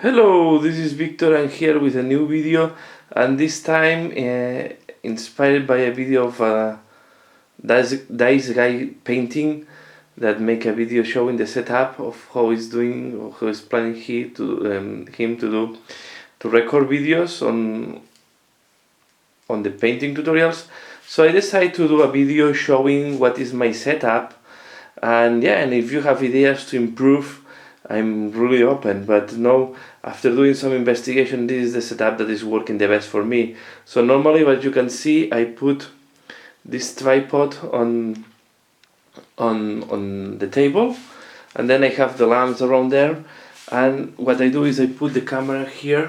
Hello, this is Victor. I'm here with a new video, and this time inspired by a video of dice guy painting that make a video showing the setup of how he's doing or how he's planning him to do to record videos on the painting tutorials. So I decided to do a video showing what is my setup, and yeah, and if you have ideas to improve, I'm really open. But no, after doing some investigation, this is the setup that is working the best for me. So normally what you can see, I put this tripod on the table, and then I have the lamps around there, and what I do is I put the camera here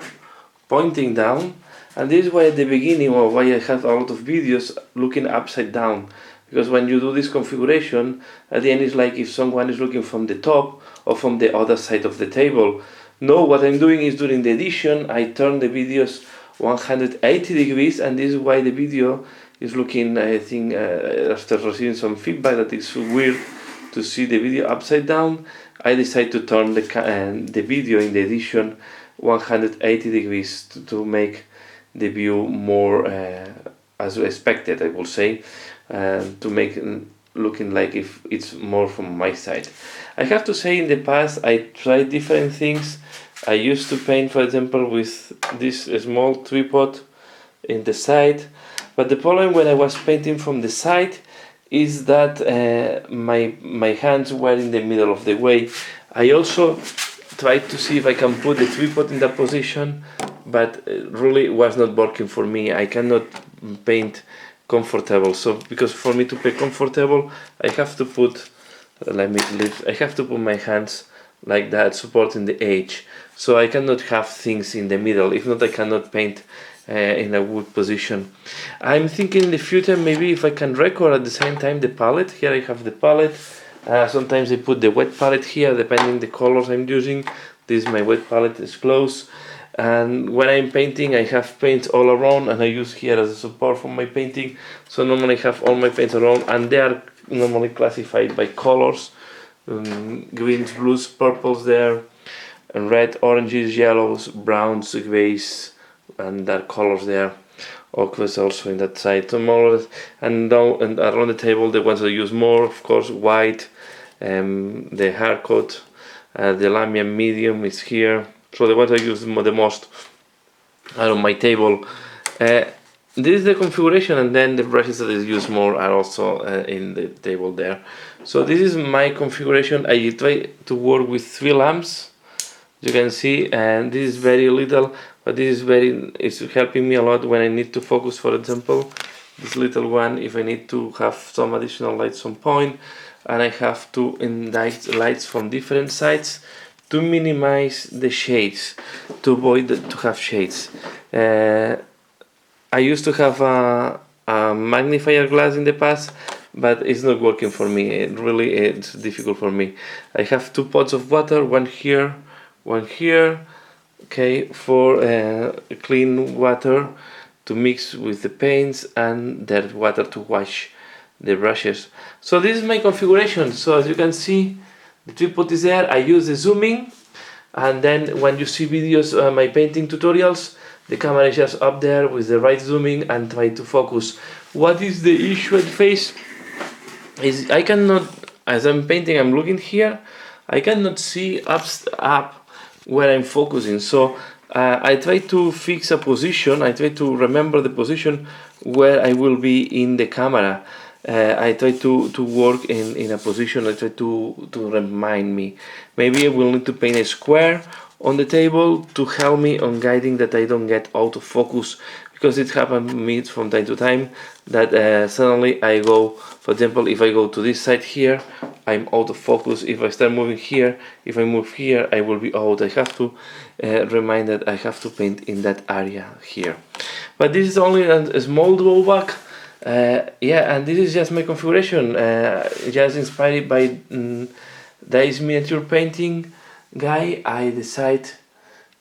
pointing down, and this is why at the beginning, or why I have a lot of videos looking upside down, because when you do this configuration, at the end it's like if someone is looking from the top or from the other side of the table. No, what I'm doing is during the edition I turn the videos 180 degrees, and this is why the video is looking, I think, after receiving some feedback that it's weird to see the video upside down, I decided to turn the video in the edition 180 degrees to make the view more as expected, I will say, to make looking like if it's more from my side. I have to say, in the past I tried different things. I used to paint, for example, with this small tripod in the side, but the problem when I was painting from the side is that my hands were in the middle of the way. I also tried to see if I can put the tripod in that position, but really was not working for me. I cannot paint comfortable. So because for me to paint comfortable, I have to put I have to put my hands like that, supporting the edge. So I cannot have things in the middle. If not, I cannot paint in a good position. I'm thinking in the future maybe if I can record at the same time the palette. Here I have the palette. Sometimes I put the wet palette here, depending the colors I'm using. This is my wet palette, is close. And when I'm painting, I have paints all around, and I use here as a support for my painting. So normally I have all my paints around, and they are normally classified by colors. Greens, blues, purples there, and red, oranges, yellows, browns, grays, and dark colors there. Ochres also in that side. So more or less, and down and around the table, the ones I use more, of course, white, the Hardcoat, the Lamia medium is here. So the ones I use the most are on my table. This is the configuration, and then the brushes that I use more are also in the table there. So this is my configuration. I try to work with 3 lamps, you can see, and this is very little, but this is it's helping me a lot when I need to focus. For example, this little one, if I need to have some additional lights on point, and I have to indict lights from different sides to minimize the shades, to avoid to have shades. I used to have a magnifier glass in the past, but it's not working for me. It's difficult for me. I have 2 pots of water, one here, okay, for clean water to mix with the paints, and dirt water to wash the brushes. So this is my configuration. So as you can see, the tripod is there. I use the zooming, and then when you see videos, my painting tutorials, the camera is just up there with the right zooming and try to focus. What is the issue I face is I cannot, as I'm painting, I'm looking here, I cannot see up where I'm focusing. So I try to fix a position. I try to remember the position where I will be in the camera. I try to work in a position. I try to remind me. Maybe I will need to paint a square on the table to help me on guiding that I don't get out of focus, because it happens to me from time to time that suddenly I go, for example, if I go to this side here, I'm out of focus. If I start moving here, if I move here, I will be out. I have to remind that I have to paint in that area here. But this is only a small drawback. Yeah, and this is just my configuration, just inspired by this miniature painting guy. I decide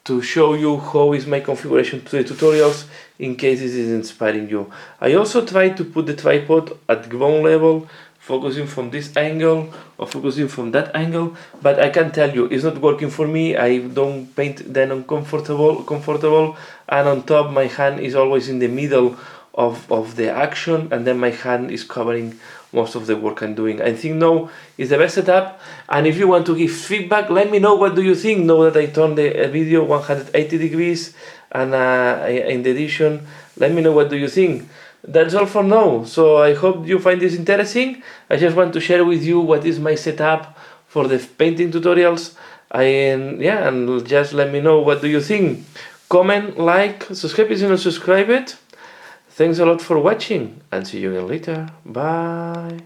to show you how is my configuration to the tutorials, in case this is inspiring you. I also try to put the tripod at ground level focusing from this angle or focusing from that angle, but I can tell you it's not working for me. I don't paint then comfortable, and on top my hand is always in the middle of the action, and then my hand is covering most of the work I'm doing. I think now is the best setup, and if you want to give feedback, let me know what do you think. Know that I turned the video 180 degrees, and in the edition, let me know what do you think. That's all for now. So I hope you find this interesting. I just want to share with you what is my setup for the painting tutorials. And just let me know what do you think. Comment, like, subscribe if you're not subscribed. Thanks a lot for watching, and see you again later. Bye.